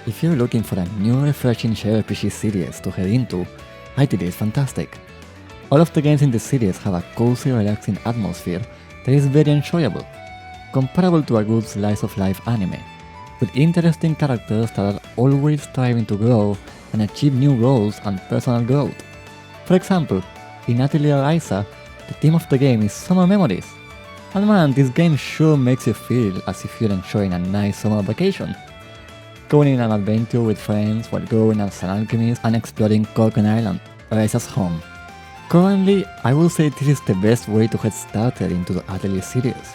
If you're looking for a new refreshing JRPG series to head into, Atelier is fantastic. All of the games in the series have a cozy, relaxing atmosphere that is very enjoyable, comparable to a good slice-of-life anime, with interesting characters that are always striving to grow and achieve new goals and personal growth. For example, in Atelier Ryza, the theme of the game is summer memories. And man, this game sure makes you feel as if you're enjoying a nice summer vacation. Going on an adventure with friends while growing as an alchemist and exploring Corken Island, Ryza's home. Currently, I will say this is the best way to get started into the Atelier series.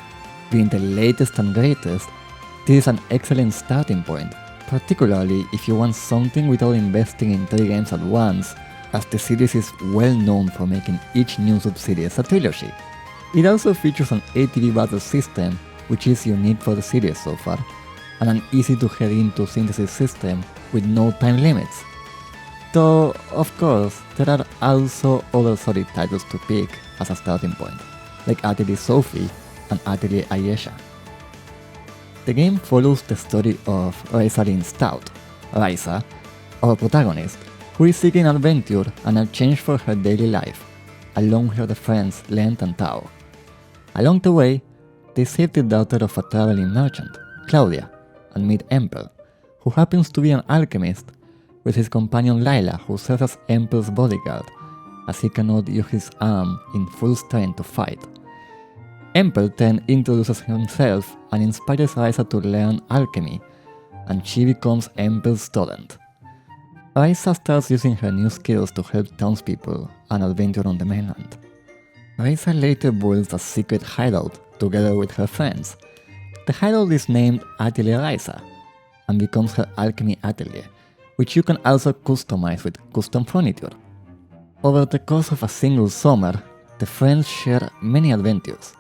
Being the latest and greatest, this is an excellent starting point, particularly if you want something without investing in 3 games at once, as the series is well known for making each new sub-series a trilogy. It also features an ATV battle system, which is unique for the series so far, and an easy to head into synthesis system with no time limits. Though, of course, there are also other solid titles to pick as a starting point, like Atelier Sophie and Atelier Ayesha. The game follows the story of Ryza Stout, Ryza, our protagonist, who is seeking adventure and a change for her daily life, along with her friends Lent and Tao. Along the way, they save the daughter of a traveling merchant, Claudia, and meet Emperor, who happens to be an alchemist, with his companion Lila, who serves as Emperor's bodyguard, as he cannot use his arm in full strength to fight. Emperor then introduces himself and inspires Ryza to learn alchemy, and she becomes Emperor's student. Ryza starts using her new skills to help townspeople and adventure on the mainland. Ryza later builds a secret hideout together with her friends. The hideout is named Atelier Ryza and becomes her alchemy atelier, which you can also customize with custom furniture. Over the course of a single summer, the friends share many adventures.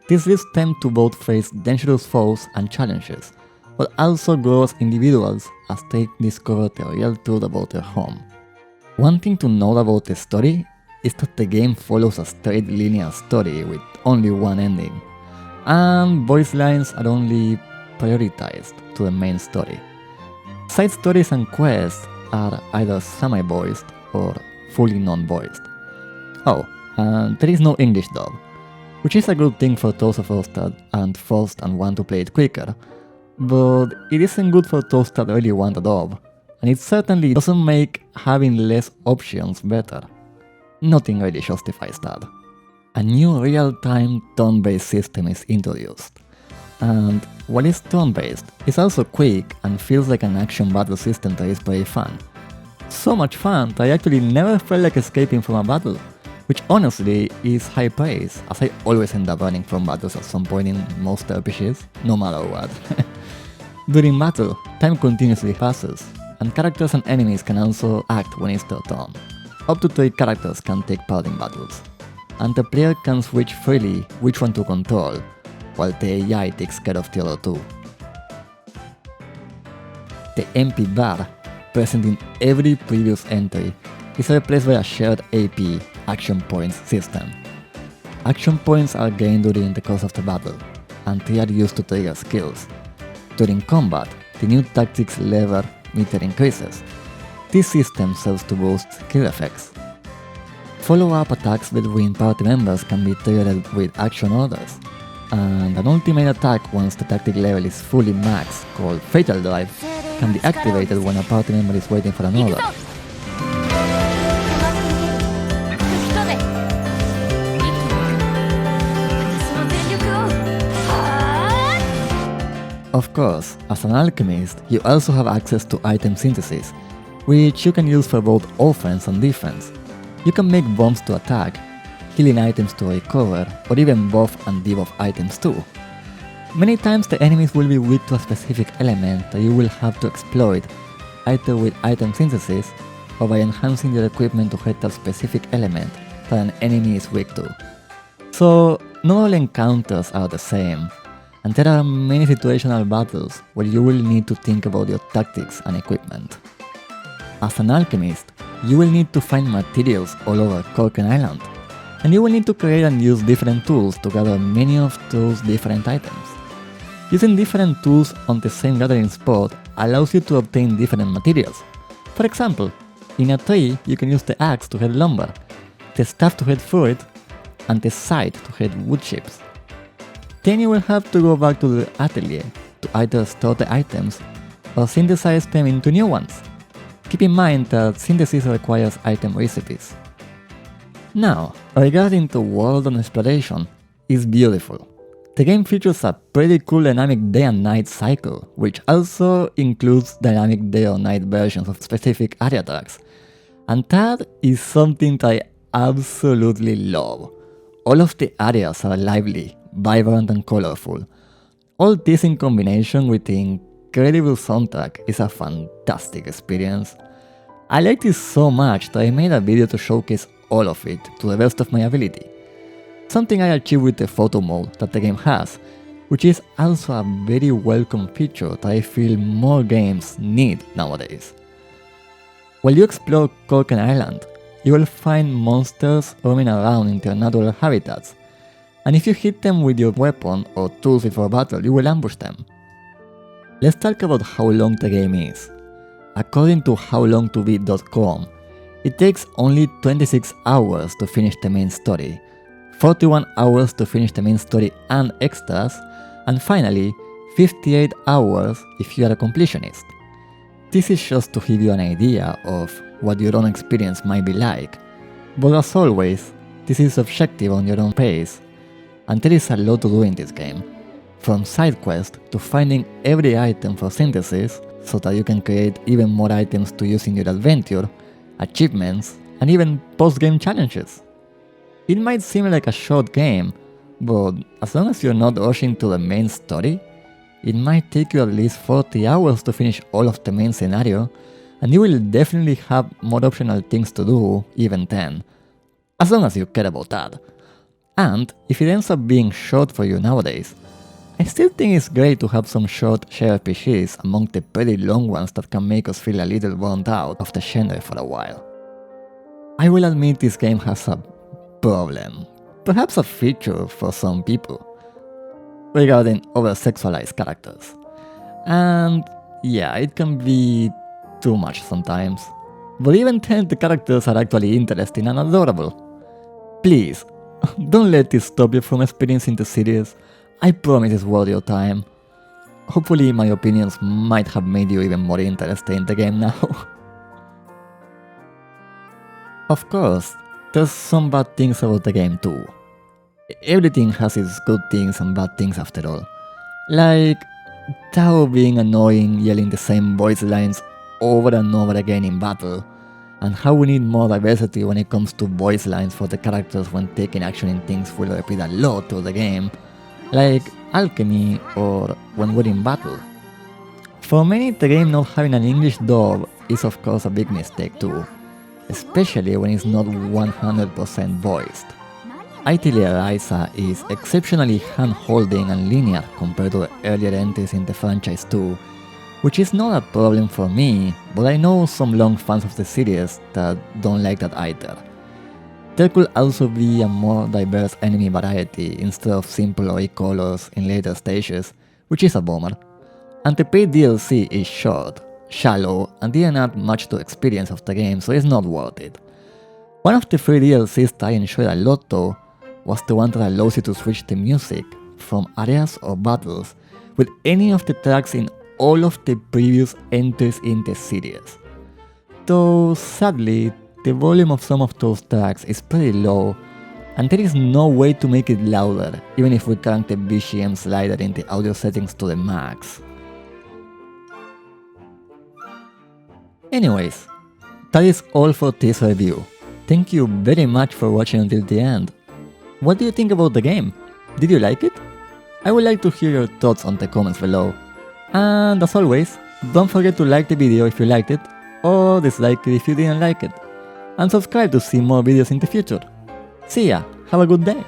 This leads them to both face dangerous foes and challenges, but also grow as individuals as they discover the real truth about their home. One thing to note about the story is that the game follows a straight linear story with only one ending, and voice lines are only prioritized to the main story. Side stories and quests are either semi-voiced or fully non-voiced. Oh, and there is no English dub, which is a good thing for those of us that aren't forced and want to play it quicker, but it isn't good for those that really want a dub, and it certainly doesn't make having less options better. Nothing really justifies that. A new real-time turn-based system is introduced, and while it's turn-based, it's also quick and feels like an action battle system that is very fun. So much fun that I actually never felt like escaping from a battle, which honestly is high praise, as I always end up running from battles at some point in most RPGs, no matter what. During battle, time continuously passes, and characters and enemies can also act when it's their turn. Up to 3 characters can take part in battles, and the player can switch freely which one to control, while the AI takes care of the other 2. The MP bar, present in every previous entry, is replaced by a shared AP action points system. Action points are gained during the course of the battle, and they are used to trigger skills. During combat, the new tactics lever meter increases. This system serves to boost skill effects. Follow-up attacks between party members can be triggered with action orders, and an ultimate attack once the tactic level is fully maxed, called Fatal Drive, can be activated when a party member is waiting for an order. Of course, as an alchemist, you also have access to item synthesis, which you can use for both offense and defense. You can make bombs to attack, healing items to recover, or even buff and debuff items too. Many times the enemies will be weak to a specific element that you will have to exploit, either with item synthesis or by enhancing your equipment to hit that specific element that an enemy is weak to. So not all encounters are the same, and there are many situational battles where you will need to think about your tactics and equipment. As an alchemist, you will need to find materials all over Corken Island, and you will need to create and use different tools to gather many of those different items. Using different tools on the same gathering spot allows you to obtain different materials. For example, in a tree you can use the axe to head lumber, the staff to head fruit, and the scythe to head wood chips. Then you will have to go back to the atelier to either store the items or synthesize them into new ones. Keep in mind that synthesis requires item recipes. Now, regarding the world and exploration, it's beautiful. The game features a pretty cool dynamic day and night cycle, which also includes dynamic day or night versions of specific area tracks. And that is something that I absolutely love. All of the areas are lively, vibrant and colorful. All this in combination with the incredible soundtrack is a fantastic experience. I liked it so much that I made a video to showcase all of it to the best of my ability. Something I achieved with the photo mode that the game has, which is also a very welcome feature that I feel more games need nowadays. While you explore Corken Island, you will find monsters roaming around in their natural habitats, and if you hit them with your weapon or tools before battle, you will ambush them. Let's talk about how long the game is. According to howlongtobeat.com, it takes only 26 hours to finish the main story, 41 hours to finish the main story and extras, and finally 58 hours if you are a completionist. This is just to give you an idea of what your own experience might be like, but as always, this is subjective on your own pace, and there is a lot to do in this game, from side quests to finding every item for synthesis so that you can create even more items to use in your adventure, achievements, and even post-game challenges. It might seem like a short game, but as long as you're not rushing to the main story, it might take you at least 40 hours to finish all of the main scenario, and you will definitely have more optional things to do even then, as long as you care about that. And if it ends up being short for you nowadays, I still think it's great to have some short JRPGs among the pretty long ones that can make us feel a little burnt out of the genre for a while. I will admit this game has a problem, perhaps a feature for some people, regarding over-sexualized characters. And yeah, it can be too much sometimes, but even then the characters are actually interesting and adorable. Please, don't let this stop you from experiencing the series. I promise it's worth your time. Hopefully my opinions might have made you even more interested in the game now. Of course, there's some bad things about the game too. Everything has its good things and bad things after all. Like Tao being annoying, yelling the same voice lines over and over again in battle, and how we need more diversity when it comes to voice lines for the characters when taking action in things we'll repeat a lot through the game, like Alchemy or when we're in battle. For many, the game not having an English dub is of course a big mistake too, especially when it's not 100% voiced. Atelier Ryza is exceptionally hand-holding and linear compared to the earlier entries in the franchise too, which is not a problem for me, but I know some long fans of the series that don't like that either. There could also be a more diverse enemy variety instead of simple oi colors in later stages, which is a bummer. And the paid DLC is short, shallow, and didn't add much to the experience of the game, so it's not worth it. One of the free DLCs that I enjoyed a lot though was the one that allows you to switch the music from areas or battles with any of the tracks in all of the previous entries in the series. Though sadly, the volume of some of those tracks is pretty low, and there is no way to make it louder, even if we crank the BGM slider in the audio settings to the max. Anyways, that is all for this review. Thank you very much for watching until the end. What do you think about the game? Did you like it? I would like to hear your thoughts on the comments below. And as always, don't forget to like the video if you liked it, or dislike it if you didn't like it. And subscribe to see more videos in the future. See ya, have a good day!